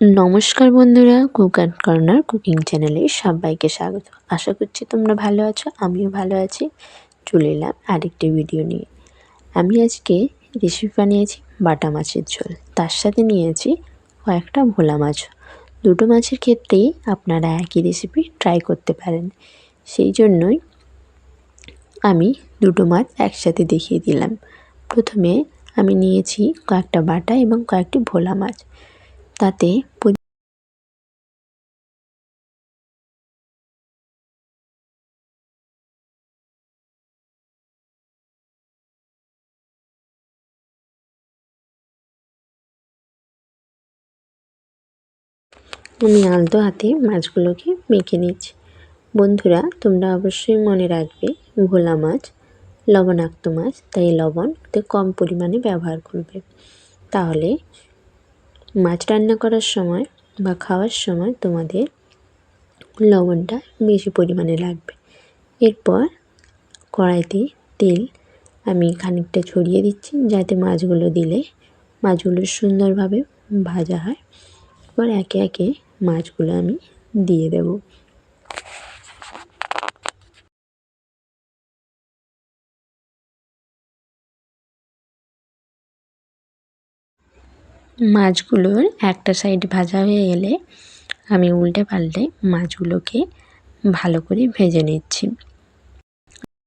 নমস্কার বন্ধুরা, cook and corner cooking চ্যানেলে সবাইকে স্বাগত। আশা করছি তোমরা ভালো আছো, আমিও ভালো আছি। চলে এলাম আরেকটি ভিডিও নিয়ে। আমি আজকে রেসিপি বানিয়েছি বাটা মাছের ঝোল, তার সাথে নিয়েছি কয়েকটা ভোলা মাছ। দুটো মাছের ক্ষেত্রেই আপনারা একই রেসিপি ট্রাই করতে পারেন, সেই জন্যই আমি দুটো মাছ একসাথে দেখিয়ে দিলাম। প্রথমে আমি নিয়েছি কয়েকটা বাটা এবং কয়েকটি ভোলা মাছ। তাতে আমি আলতো হাতে মাছগুলোকে মেখে নিচ্ছি। বন্ধুরা, তোমরা অবশ্যই মনে রাখবে ভোলা মাছ লবণাক্ত মাছ, তাই লবণতে কম পরিমাণে ব্যবহার করবে। তাহলে মাছ রান্না করার সময় বা খাওয়ার সময় তোমাদের লবণটা বেশি পরিমাণে লাগবে। এরপর কড়াইতে তেল আমি খানিকটা ছড়িয়ে দিচ্ছি, যাতে মাছগুলো দিলে মাছগুলো সুন্দরভাবে ভাজা হয়। এবার একে একে মাছগুলো আমি দিয়ে দেব। মাছগুলোর একটা সাইড ভাজা হয়ে গেলে আমি উল্টে পাল্টে মাছগুলোকে ভালো করে ভেজে নিচ্ছি।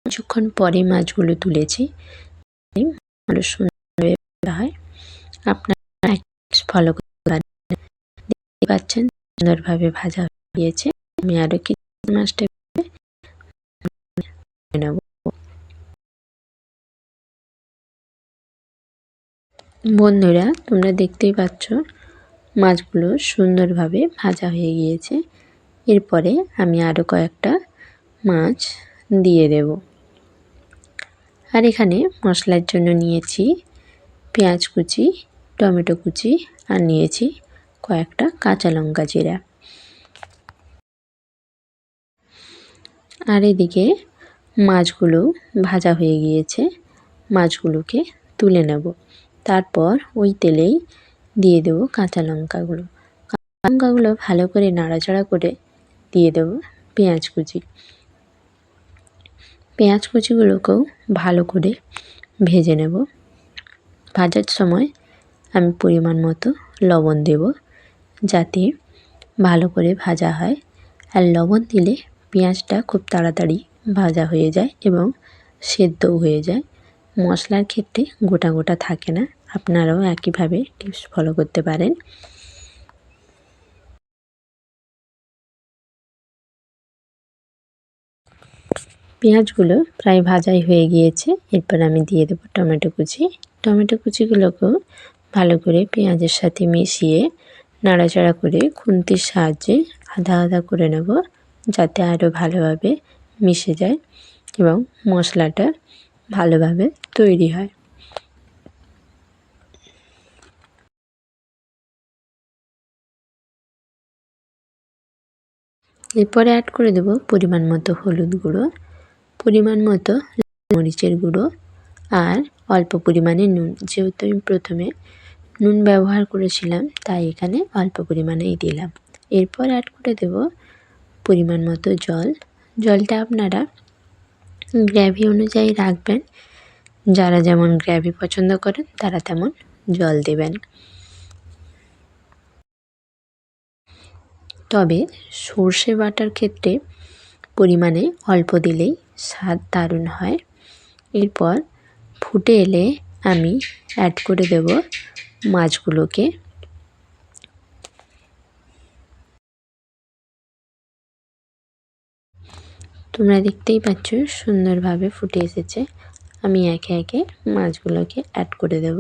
কিছুক্ষণ পরে মাছগুলো তুলেছি, আরও সুন্দর হয়। আপনারা ফলো করতে দেখতে পাচ্ছেন সুন্দরভাবে ভাজা হয়ে গিয়েছে। আমি আরও কিছু মাছটা নেব। বন্ধুরা, তোমরা দেখতেই পাচ্ছ মাছগুলো সুন্দরভাবে ভাজা হয়ে গিয়েছে। এরপরে আমি আরও কয়েকটা মাছ দিয়ে দেব। আর এখানে মশলার জন্য নিয়েছি পেঁয়াজ কুচি, টমেটো কুচি, আর নিয়েছি কয়েকটা কাঁচা লঙ্কা জিরা। আর এদিকে মাছগুলো ভাজা হয়ে গিয়েছে, মাছগুলোকে তুলে নেব। তারপর ওই তেলেই দিয়ে দেব কাঁচা লঙ্কাগুলো। কাঁচা লঙ্কাগুলো ভালো করে নাড়াচাড়া করে দিয়ে দেব পেঁয়াজ কুচি। পেঁয়াজ কুচিগুলোকেও ভালো করে ভেজে নেব। ভাজার সময় আমি পরিমাণ মতো লবণ দেব, যাতে ভালো করে ভাজা হয়। আর লবণ দিলে পেঁয়াজটা খুব তাড়াতাড়ি ভাজা হয়ে যায় এবং সেদ্ধও হয়ে যায়। মশলার ক্ষেত্রে গোটা গোটা থাকে না। আপনারাও একইভাবে টিপস ফলো করতে পারেন। পেঁয়াজগুলো প্রায় ভাজাই হয়ে গিয়েছে। এরপর আমি দিয়ে দেবো টমেটো কুচি। টমেটো কুচিগুলোকেও ভালো করে পেঁয়াজের সাথে মিশিয়ে নাড়াচাড়া করে খুন্তির সাহায্যে আধা আধা করে নেব, যাতে আরও ভালোভাবে মিশে যায় এবং মশলাটা ভালোভাবে তৈরি হয়। এরপরে অ্যাড করে দেব পরিমাণ মতো হলুদ গুঁড়ো, পরিমাণ মতো মরিচের গুঁড়ো, আর অল্প পরিমাণে নুন। যেহেতু আমি প্রথমে নুন ব্যবহার করেছিলাম, তাই এখানে অল্প পরিমাণেই দিলাম। এরপর অ্যাড করে দেব পরিমাণ মতো জল। জলটা আপনারা গ্রেভি অনুযায়ী রাখবেন। যারা যেমন গ্রেভি পছন্দ করেন তারা তেমন জল দেবেন। তবে সর্ষে বাটার ক্ষেত্রে পরিমাণে অল্প দিলেই স্বাদ দারুণ হয়। এরপর ফুটে এলে আমি অ্যাড করে দেব মাছগুলোকে। তোমরা দেখতেই পাচ্ছ সুন্দরভাবে ফুটে এসেছে। আমি একে একে মাছগুলোকে অ্যাড করে দেব।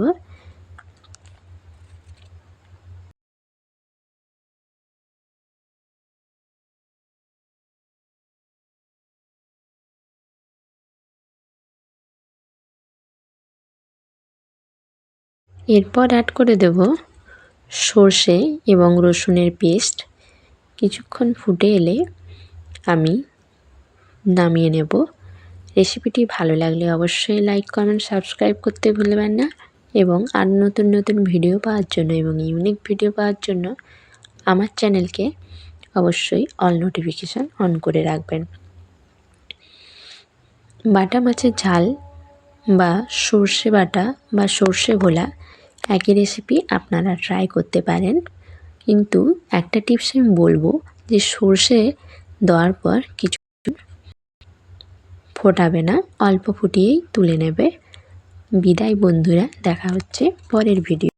এরপর অ্যাড করে দেব সর্ষে এবং রসুনের পেস্ট। কিছুক্ষণ ফুটে এলে আমি নামিয়ে নেব। রেসিপিটি ভালো লাগলে অবশ্যই লাইক, কমেন্ট, সাবস্ক্রাইব করতে ভুলবেন না। এবং আর নতুন নতুন ভিডিও পাওয়ার জন্য এবং ইউনিক ভিডিও পাওয়ার জন্য আমার চ্যানেলকে অবশ্যই অল নোটিফিকেশান অন করে রাখবেন। বাটা মাছের ঝাল বা সর্ষে বাটা বা সর্ষে ঘোলা একই রেসিপি আপনারা ট্রাই করতে পারেন, কিন্তু একটা টিপস আমি বলবো যে সর্ষে দেওয়ার পর কিছু ফোটাবে না, অল্প ফুটিয়েই তুলে নেবে। বিদায় বন্ধুরা, দেখা হচ্ছে পরের ভিডিও।